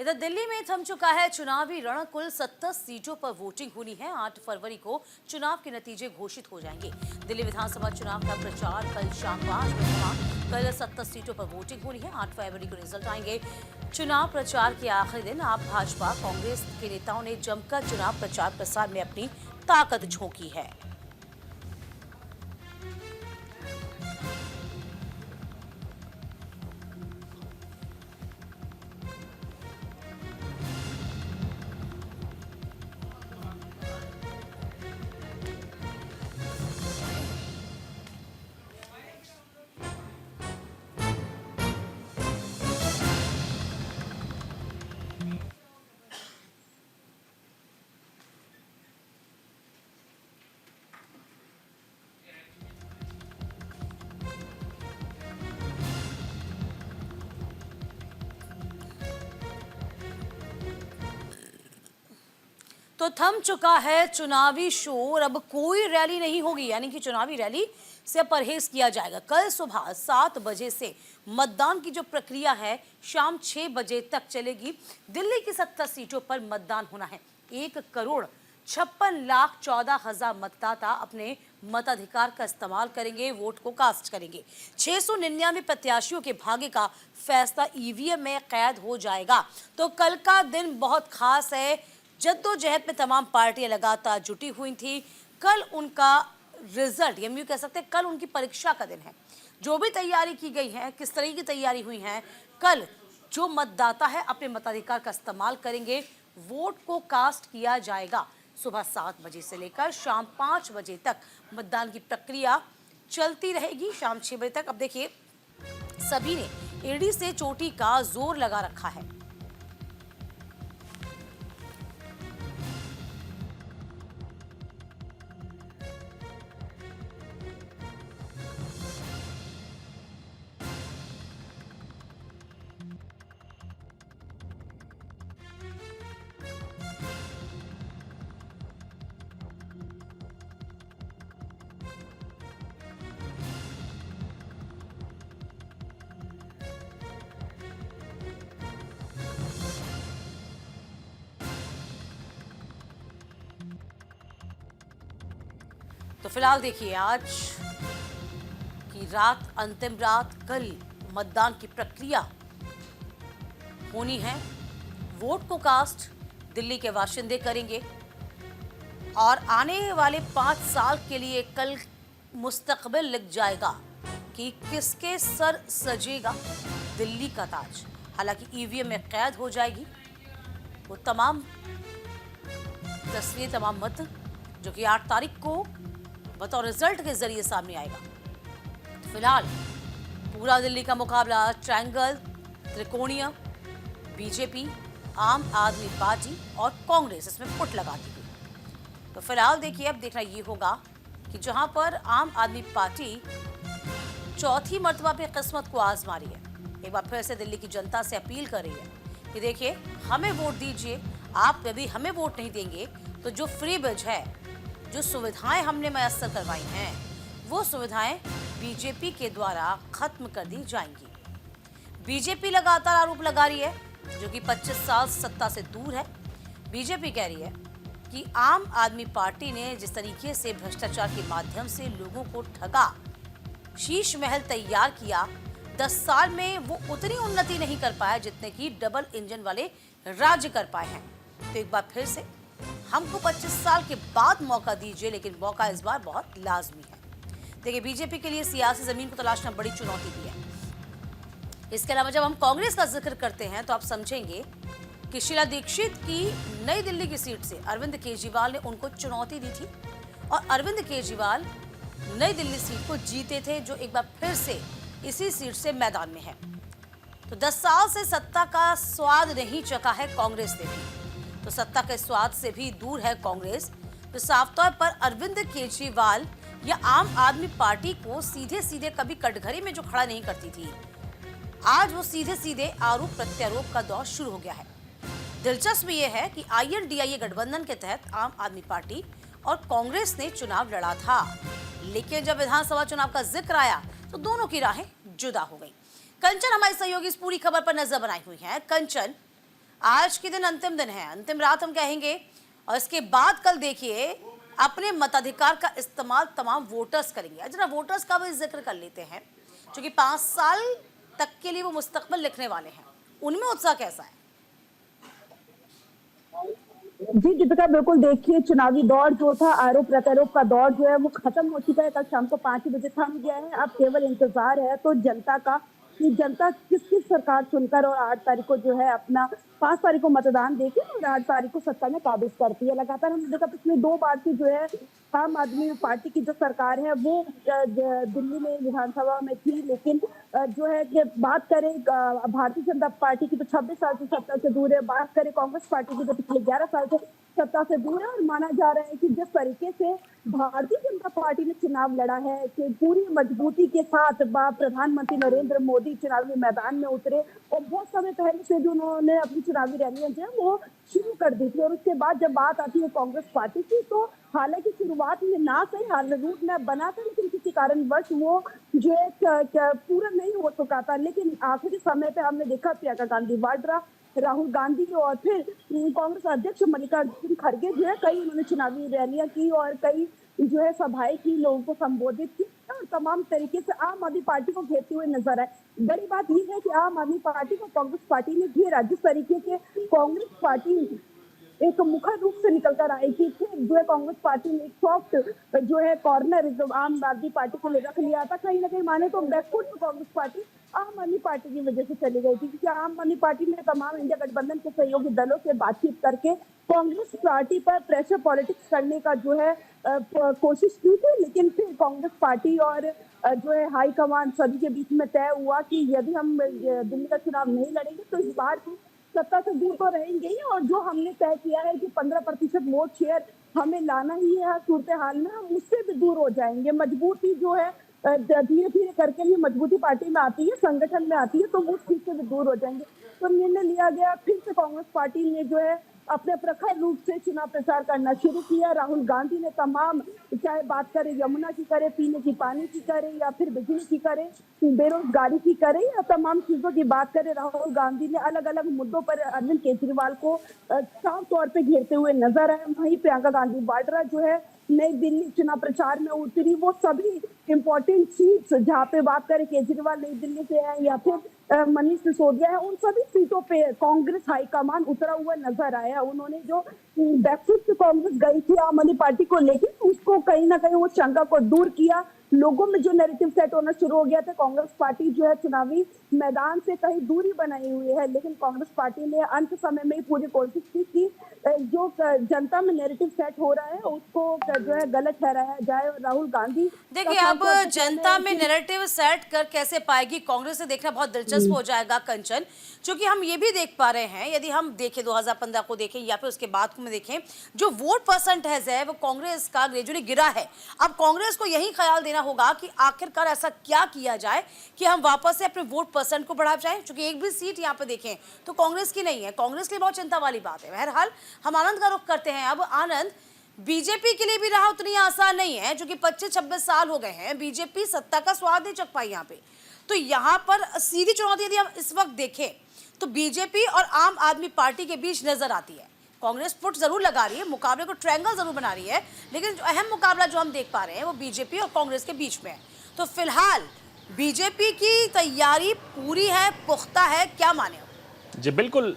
इधर दिल्ली में थम चुका है चुनावी रण। कुल 70 सीटों पर वोटिंग होनी है। 8 फरवरी को चुनाव के नतीजे घोषित हो जाएंगे। दिल्ली विधानसभा चुनाव का प्रचार कल शाम 5 बजे हुआ। कल 70 सीटों पर वोटिंग होनी है। 8 फरवरी को रिजल्ट आएंगे। चुनाव प्रचार के आखिरी दिन आप भाजपा कांग्रेस के नेताओं ने जमकर चुनाव प्रचार प्रसार में अपनी ताकत झोंकी है। तो थम चुका है चुनावी शोर। अब कोई रैली नहीं होगी, यानी कि चुनावी रैली से परहेज किया जाएगा। कल सुबह 7 बजे से मतदान की जो प्रक्रिया है शाम 6 बजे तक चलेगी। दिल्ली की 70 सीटों पर मतदान होना है। 1,56,14,000 मतदाता अपने मताधिकार का इस्तेमाल करेंगे, वोट को कास्ट करेंगे। 699 प्रत्याशियों के भाग्य का फैसला ईवीएम में कैद हो जाएगा। तो कल का दिन बहुत खास है। जद्दोजहद में तमाम पार्टियां लगातार जुटी हुई थी। कल उनका रिजल्ट, हम यूँ कह सकते हैं कल उनकी परीक्षा का दिन है। जो भी तैयारी की गई है, किस तरह की तैयारी हुई है, कल जो मतदाता है अपने मताधिकार का इस्तेमाल करेंगे, वोट को कास्ट किया जाएगा। सुबह 7 बजे से लेकर शाम 5 बजे तक मतदान की प्रक्रिया चलती रहेगी, शाम 6 बजे तक। अब देखिए, सभी ने एड़ी से चोटी का जोर लगा रखा है। तो फिलहाल देखिए, आज की रात अंतिम रात, कल मतदान की प्रक्रिया होनी है। वोट को कास्ट दिल्ली के बाशिंदे करेंगे और आने वाले 5 साल के लिए कल मुस्तकबिल लिख जाएगा कि किसके सर सजेगा दिल्ली का ताज। हालांकि ईवीएम में कैद हो जाएगी वो तमाम तस्वीर, तमाम मत, जो कि 8 तारीख को बतौर रिजल्ट के जरिए सामने आएगा। फिलहाल पूरा दिल्ली का मुकाबला ट्रायंगल, त्रिकोणीय, बीजेपी, आम आदमी पार्टी और कांग्रेस, इसमें फुट लगाती हुई। तो फिलहाल देखिए, अब देखना ये होगा कि जहां पर आम आदमी पार्टी चौथी मर्तबा पे किस्मत को आजमा रही है, एक बार फिर से दिल्ली की जनता से अपील कर रही है कि देखिए, हमें वोट दीजिए। आप यदि हमें वोट नहीं देंगे तो जो फ्री ब्रिज है, जो सुविधाएं हमने मैसर करवाई हैं, वो सुविधाएं बीजेपी के द्वारा खत्म कर दी जाएंगी। बीजेपी लगातार आरोप लगा रही है, जो कि 25 साल सत्ता से दूर है। बीजेपी कह रही है कि आम आदमी पार्टी ने जिस तरीके से भ्रष्टाचार के माध्यम से लोगों को ठगा, शीश महल तैयार किया, 10 साल में वो उतनी उन्नति नहीं कर पाया जितने की डबल इंजन वाले राज्य कर पाए हैं। तो एक बार फिर से हमको 25 साल के बाद मौका दीजिए, लेकिन मौका इस बार बहुत लाजमी है। देखिए, बीजेपी के लिए सियासी जमीन को तलाशना बड़ी चुनौती भी है। इसके अलावा जब हम कांग्रेस का जिक्र करते हैं तो आप समझेंगे कि शीला दीक्षित की नई दिल्ली की सीट से अरविंद केजरीवाल ने उनको चुनौती दी थी और अरविंद केजरीवाल नई दिल्ली सीट को जीते थे, जो एक बार फिर से इसी सीट से मैदान में है। तो 10 साल से सत्ता का स्वाद नहीं चखा है कांग्रेस ने भी, तो सत्ता के स्वाद से भी दूर है कांग्रेस। तो साफ तौर पर अरविंद केजरीवाल या आम आदमी पार्टी को सीधे सीधे कभी कटघरे में जो खड़ा नहीं करती थी, आज वो सीधे सीधे आरोप प्रत्यारोप का दौर शुरू हो गया है। दिलचस्प ये है कि INDIA गठबंधन के तहत आम आदमी पार्टी और कांग्रेस ने चुनाव लड़ा था, लेकिन जब विधानसभा चुनाव का जिक्र आया तो दोनों की राहें जुदा हो गई। कंचन हमारी सहयोगी इस पूरी खबर पर नजर बनाई हुई है। कंचन, आज के दिन अंतिम दिन है, अंतिम रात हम कहेंगे, और इसके बाद कल देखिए अपने मताधिकार का इस्तेमाल तमाम वोटर्स करेंगे। जरा वोटर्स का भी जिक्र कर लेते हैं, क्योंकि 5 साल तक के लिए वो मुस्तकबिल लिखने वाले हैं, उनमें उत्साह कैसा है? जी दीपिका, बिल्कुल देखिए, चुनावी दौर जो था, आरोप प्रत्यारोप का दौर जो है वो खत्म हो चुका है। कल शाम को 5 बजे थम गया है। अब केवल इंतजार है तो जनता का कि जनता किस किस सरकार चुनकर और 8 तारीख को जो है अपना 5 तारीख को मतदान देके और 8 तारीख को सत्ता में काबिज करती है। लगातार हमने देखा पिछले 2 बार से जो है आम आदमी पार्टी की जो सरकार है वो दिल्ली में विधानसभा में थी, लेकिन जो है कि बात करें भारतीय जनता पार्टी की तो 26 साल से सत्ता से दूर है, बात करें कांग्रेस पार्टी की तो पिछले 11 साल से सत्ता से दूर है। और माना जा रहा है कि जिस तरीके से भारतीय जनता पार्टी ने चुनाव लड़ा है कि पूरी मजबूती के साथ प्रधानमंत्री नरेंद्र मोदी चुनावी मैदान में उतरे और बहुत समय पहले से भी उन्होंने अपनी चुनावी रैलियां जो है वो शुरू कर दी थी। और उसके बाद जब बात आती है कांग्रेस पार्टी की, तो हालांकि शुरुआत में ना सही रूट मैप बना था, लेकिन किसी कारणवश वो जो है पूरा नहीं हो चुका था। लेकिन आखिरी समय पे हमने देखा प्रियंका गांधी वाड्रा, राहुल गांधी और फिर कांग्रेस अध्यक्ष मल्लिकार्जुन खड़गे जो है कई उन्होंने चुनावी रैलियां की और कई जो है सभाएं की, लोगों को संबोधित की और तमाम तरीके से आम आदमी पार्टी को घेरते हुए नजर आए। बड़ी बात यह है कि आम आदमी पार्टी को कांग्रेस पार्टी ने घेरा। जिस तरीके से कांग्रेस पार्टी एक मुखर रूप से निकल कर आई थी, फिर जो है कांग्रेस पार्टी ने एक सॉफ्ट जो है कॉर्नर जो आम आदमी पार्टी को रख लिया था। कहीं ना कहीं माने तो बैकफुट में कांग्रेस पार्टी आम आदमी पार्टी की वजह से चली गई थी, क्योंकि आम आदमी पार्टी ने तमाम इंडिया गठबंधन के सहयोगी दलों से बातचीत करके कांग्रेस पार्टी पर प्रेशर पॉलिटिक्स करने का जो है कोशिश की थी। लेकिन फिर कांग्रेस पार्टी और जो है हाईकमान सभी के बीच में तय हुआ कि यदि हम दिल्ली का चुनाव नहीं लड़ेंगे तो इस बार सत्ता से दूर तो रहेंगे ही, और जो हमने तय किया है कि 15% वोट शेयर हमें लाना ही है हर सूरत हाल में, हम उससे भी दूर हो जाएंगे। मजबूती जो है धीरे धीरे करके ही मजबूती पार्टी में आती है, संगठन में आती है, तो वो उस चीज से भी दूर हो जाएंगे। तो निर्णय लिया गया, फिर से कांग्रेस पार्टी ने जो है अपने प्रखर रूप से चुनाव प्रचार करना शुरू किया। राहुल गांधी ने तमाम, चाहे बात करें यमुना की करे, पीने की पानी की करे, या फिर बिजली की करे, बेरोजगारी की करे, या तमाम चीजों की बात करें, राहुल गांधी ने अलग अलग मुद्दों पर अरविंद केजरीवाल को साफ तौर पे घेरते हुए नजर आए। वहीं प्रियंका गांधी वाड्रा जो है नई दिल्ली चुनाव प्रचार में उतरी। वो सभी इंपॉर्टेंट सीट्स जहाँ पे बात करें केजरीवाल नई दिल्ली से है या फिर मनीष सिसोदिया है, उन सभी सीटों पे कांग्रेस हाईकमान उतरा हुआ नजर आया। उन्होंने जो बैकफुट से कांग्रेस गई थी आम आदमी पार्टी को लेकर, उसको कहीं ना कहीं वो शंका को दूर किया। लोगों में जो नैरेटिव सेट होना शुरू हो गया था, कांग्रेस पार्टी जो है चुनावी मैदान से कहीं दूरी बनाई हुई है, लेकिन कांग्रेस पार्टी ने अंत समय में पूरी कोशिश की कि जो जनता में नैरेटिव सेट हो रहा है उसको जो है गलत ठहराया जाए। और राहुल गांधी देखिए, अब जनता में नैरेटिव सेट कर कैसे पाएगी कांग्रेस से देखना बहुत दिलचस्प हो जाएगा कंचन, क्योंकि हम ये भी देख पा रहे हैं, यदि हम देखें 2015 को देखें या फिर उसके बाद में देखें, जो वोट परसेंटेज है वो कांग्रेस का ग्रेजुअली गिरा है। अब कांग्रेस को यही ख्याल देना होगा कि आखिरकार ऐसा क्या किया जाए कि हम वापस से अपने वोट परसेंट को बढ़ा जाए, क्योंकि एक भी सीट यहाँ पे देखें तो कांग्रेस की नहीं है। कांग्रेस के लिए बहुत चिंता वाली बात है। बहरहाल हम आनंद का रुख करते हैं। अब आनंद, बीजेपी के लिए भी राह उतनी आसान नहीं है, जो कि 25-26 साल हो गए हैं बीजेपी सत्ता का स्वाद नहीं चख पाई यहाँ पे। तो यहाँ पर सीधी चुनौती यदि हम इस वक्त देखें तो बीजेपी और आम आदमी पार्टी के बीच नजर आती है। कांग्रेस फुट जरूर लगा रही है, मुकाबले को ट्रायंगल जरूर बना रही है, लेकिन जो अहम मुकाबला जो हम देख पा रहे हैं वो बीजेपी और कांग्रेस के बीच में है। तो फिलहाल बीजेपी की तैयारी पूरी है, पुख्ता है, क्या माने हो? जी बिल्कुल।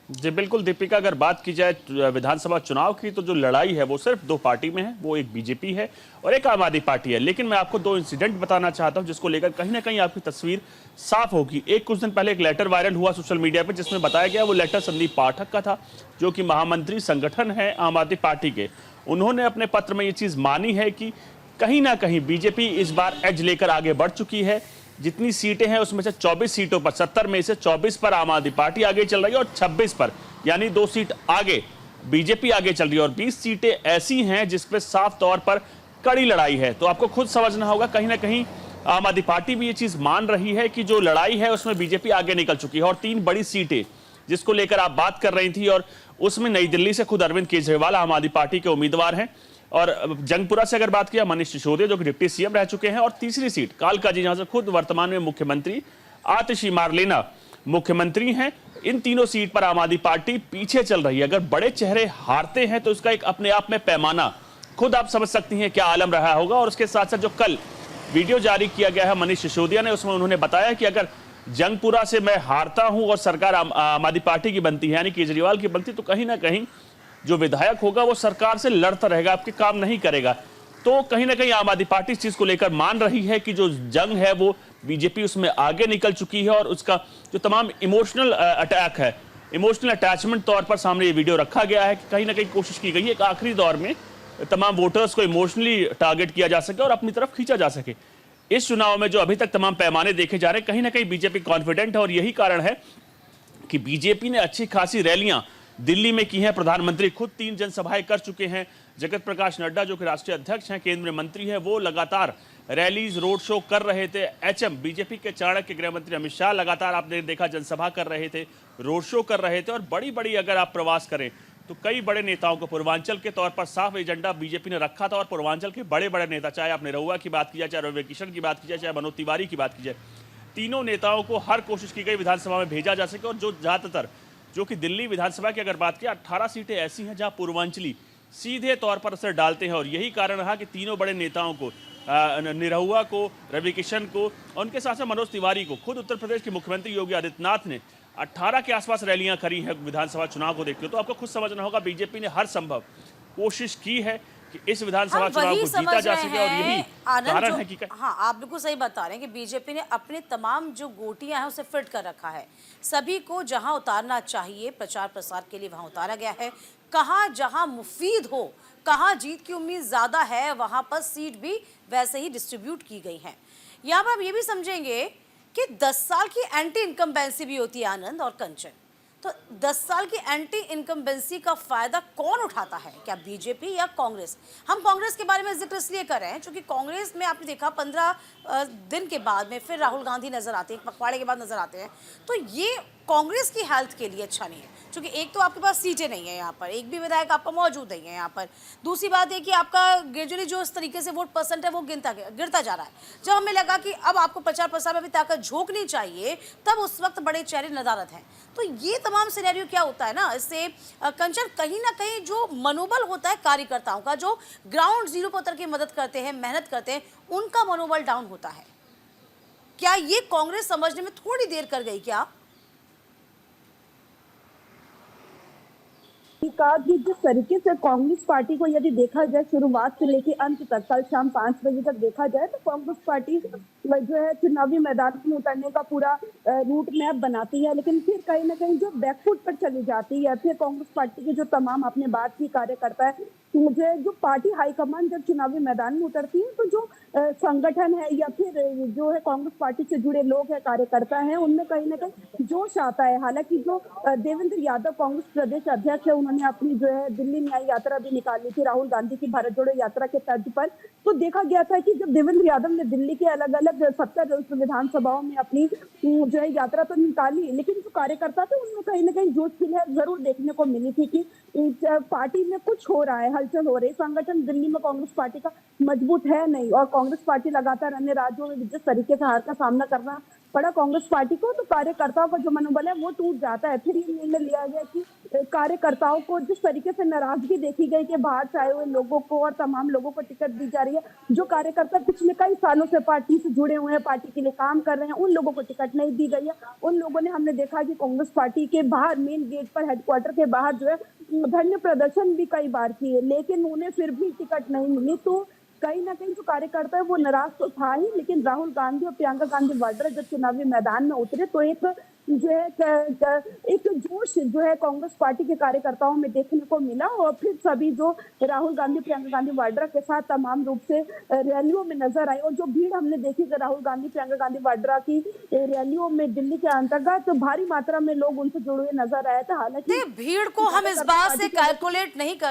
जी बिल्कुल दीपिका, अगर बात की जाए विधानसभा चुनाव की तो जो लड़ाई है वो सिर्फ 2 पार्टी में है, वो एक बीजेपी है और एक आम आदमी पार्टी है। लेकिन मैं आपको 2 इंसिडेंट बताना चाहता हूं जिसको लेकर कहीं ना कहीं आपकी तस्वीर साफ होगी। एक कुछ दिन पहले एक लेटर वायरल हुआ सोशल मीडिया पर, जिसमें बताया गया वो लेटर संदीप पाठक का था, जो कि महामंत्री संगठन है आम आदमी पार्टी के। उन्होंने अपने पत्र में ये चीज मानी है कि कहीं ना कहीं बीजेपी इस बार एज लेकर आगे बढ़ चुकी है। जितनी सीटें हैं उसमें से 24 सीटों पर, 70 में से 24 पर आम आदमी पार्टी आगे चल रही है और 26 पर, यानी 2 सीट आगे बीजेपी आगे चल रही है और 20 सीटें ऐसी हैं जिसपे साफ तौर पर कड़ी लड़ाई है। तो आपको खुद समझना होगा, कहीं ना कहीं आम आदमी पार्टी भी ये चीज मान रही है कि जो लड़ाई है उसमें बीजेपी आगे निकल चुकी है। और 3 बड़ी सीटें जिसको लेकर आप बात कर रही थी, और उसमें नई दिल्ली से खुद अरविंद केजरीवाल आम आदमी पार्टी के उम्मीदवार हैं और जंगपुरा से अगर बात किया, मनीष सिसोदिया जो कि डिप्टी सीएम रह चुके हैं, और तीसरी सीट कालकाजी जहां से खुद वर्तमान में मुख्यमंत्री आतिशी मारलेना मुख्यमंत्री हैं। इन तीनों सीट पर आम आदमी पार्टी पीछे चल रही है। अगर बड़े चेहरे हारते हैं तो इसका एक अपने आप में पैमाना खुद आप समझ सकती हैं क्या आलम रहा होगा। और उसके साथ साथ जो कल वीडियो जारी किया गया है मनीष सिसोदिया ने, उसमें उन्होंने बताया कि अगर जंगपुरा से मैं हारता हूं और सरकार आम आदमी पार्टी की बनती है, यानी केजरीवाल की बनती, तो कहीं ना कहीं जो विधायक होगा वो सरकार से लड़ता रहेगा, आपके काम नहीं करेगा। तो कहीं ना कहीं आम आदमी पार्टी इस चीज को लेकर मान रही है कि जो जंग है वो बीजेपी उसमें आगे निकल चुकी है, और उसका जो तमाम इमोशनल अटैक है, इमोशनल अटैचमेंट तौर पर सामने ये वीडियो रखा गया है कि कहीं ना कहीं कोशिश की गई है एक आखिरी दौर में तमाम वोटर्स को इमोशनली टारगेट किया जा सके और अपनी तरफ खींचा जा सके। इस चुनाव में जो अभी तक तमाम पैमाने देखे जा रहे हैं, कहीं ना कहीं बीजेपी कॉन्फिडेंट है, और यही कारण है कि बीजेपी ने अच्छी खासी रैलियां दिल्ली में की हैं। प्रधानमंत्री खुद 3 जनसभाएं कर चुके हैं। जगत प्रकाश नड्डा जो कि राष्ट्रीय अध्यक्ष हैं, केंद्रीय मंत्री हैं, वो लगातार रैलीज रोड शो कर रहे थे। एचएम बीजेपी के चाणक्य गृह मंत्री अमित शाह लगातार आपने देखा जनसभा कर रहे थे, रोड शो कर रहे थे। और बड़ी बड़ी अगर आप प्रवास करें तो कई बड़े नेताओं को पूर्वांचल के तौर पर साफ एजेंडा बीजेपी ने रखा था, और पूर्वांचल के बड़े बड़े नेता, चाहे आप निरहुआ की बात की जाए, चाहे रवि किशन की बात की जाए, चाहे मनोज तिवारी की बात की जाए, तीनों नेताओं को हर कोशिश की गई विधानसभा में भेजा जा सके। और जो ज्यादातर जो कि दिल्ली विधानसभा की अगर बात की, 18 सीटें ऐसी हैं जहां पूर्वांचली सीधे तौर पर असर डालते हैं। और यही कारण रहा कि तीनों बड़े नेताओं को, निरहुआ को, रवि किशन को, और उनके साथ साथ मनोज तिवारी को, खुद उत्तर प्रदेश के मुख्यमंत्री योगी आदित्यनाथ ने 18 के आसपास रैलियां करी हैं विधानसभा चुनाव को देखते हो। तो आपको खुद समझना होगा बीजेपी ने हर संभव कोशिश की है कि इस विधानसभा चुनाव को जीता जा सके, और यही कारण है कि हाँ, आप बिल्कुल सही बता रहे हैं कि बीजेपी ने अपने तमाम जो गोटियां हैं उसे फिट कर रखा है। सभी को जहां उतारना चाहिए प्रचार प्रसार के लिए वहां उतारा गया है। कहां जहां मुफीद हो, कहां जीत की उम्मीद ज्यादा है, वहां पर सीट भी वैसे ही डिस्ट्रीब्यूट की गई है। यहाँ पर आप ये भी समझेंगे कि 10 साल की एंटी इनकम्बेंसी भी होती है आनंद और कंचन। तो 10 साल की एंटी इनकम्बेंसी का फायदा कौन उठाता है, क्या बीजेपी या कांग्रेस? हम कांग्रेस के बारे में जिक्र इसलिए कर रहे हैं क्योंकि कांग्रेस में आपने देखा 15 दिन के बाद में फिर राहुल गांधी नजर आते हैं, पखवाड़े के बाद नजर आते हैं। तो ये कांग्रेस की हेल्थ के लिए अच्छा नहीं है, क्योंकि एक तो आपके पास सीटें नहीं है, यहाँ पर एक भी विधायक आपका मौजूद नहीं है यहाँ पर। दूसरी बात है कि आपका ग्रेजुअली जो इस तरीके से वोट परसेंट है वो गिरता जा रहा है। जब हमें लगा कि अब आपको प्रचार प्रसार में भी ताकत झोंकनी चाहिए, तब उस वक्त बड़े चेहरे नदारत हैं। तो ये तमाम सिनेरियो क्या होता है ना, इससे कंचन कहीं ना कहीं जो मनोबल होता है कार्यकर्ताओं का, जो ग्राउंड जीरो पर उतर के मदद करते हैं, मेहनत करते हैं, उनका मनोबल डाउन होता है। क्या ये कांग्रेस समझने में थोड़ी देर कर गई क्या? कहा कि जिस तरीके से कांग्रेस पार्टी को यदि देखा जाए शुरुआत से लेकर अंत तक, कल शाम 5 बजे तक देखा जाए, तो कांग्रेस पार्टी जो है चुनावी मैदान में उतरने का पूरा रूट मैप बनाती है, लेकिन फिर कहीं ना कहीं जो बैकफुट पर चली जाती है। फिर कांग्रेस पार्टी के जो तमाम अपने बात की कार्यकर्ता है, मुझे जो पार्टी हाईकमान जब चुनावी मैदान में उतरती है, तो जो संगठन है या फिर जो है कांग्रेस पार्टी से जुड़े लोग हैं, कार्यकर्ता हैं, उनमें कहीं ना कहीं जोश आता है। हालांकि जो देवेंद्र यादव कांग्रेस प्रदेश अध्यक्ष है, उन्होंने अपनी जो है दिल्ली न्याय यात्रा भी निकाली थी राहुल गांधी की भारत जोड़ो यात्रा के तर्ज पर। तो देखा गया था कि जब देवेंद्र यादव ने दिल्ली के अलग अलग 70 विधानसभाओं में अपनी जो है यात्रा तो निकाली, लेकिन जो कार्यकर्ता थे उनमें कहीं ना कहीं जोश की लहर जरूर देखने को मिली थी कि पार्टी में कुछ हो रहा है, हलचल हो रही है। संगठन दिल्ली में कांग्रेस पार्टी का मजबूत है नहीं, और कांग्रेस पार्टी लगातार अन्य राज्यों में जिस तरीके से हार का सामना करना पड़ा कांग्रेस पार्टी को, तो कार्यकर्ताओं का जो मनोबल है वो टूट जाता है। फिर ये निर्णय लिया गया कि कार्यकर्ताओं को जिस तरीके से नाराजगी देखी गई कि बाहर से आए हुए लोगों को और तमाम लोगों को टिकट दी जा रही है, जो कार्यकर्ता पिछले कई सालों से पार्टी से जुड़े हुए हैं, पार्टी के लिए काम कर रहे हैं, उन लोगों को टिकट नहीं दी गई है। उन लोगों ने, हमने देखा कि कांग्रेस पार्टी के बाहर मेन गेट पर, हेडक्वार्टर के बाहर जो है धरने प्रदर्शन भी कई बार किए, लेकिन उन्हें फिर भी टिकट नहीं मिली। तो कहीं ना कहीं जो कार्यकर्ता है वो नाराज तो था ही, लेकिन राहुल गांधी और प्रियंका गांधी वाड्रा जब चुनावी मैदान में उतरे तो एक जो है एक जोश जो है कांग्रेस पार्टी के कार्यकर्ताओं में देखने को मिला, और फिर सभी जो राहुल गांधी प्रियंका गांधी वाड्रा के साथ तमाम रूप से रैलियों में नजर आई। और जो भीड़ हमने देखी कि राहुल गांधी प्रियंका गांधी वाड्रा की रैलियों में दिल्ली के अंतर्गत, तो भारी मात्रा में लोग उनसे जुड़े हुए नजर आए थे। हालांकि भीड़ को हम इस बात से कैलकुलेट नहीं कर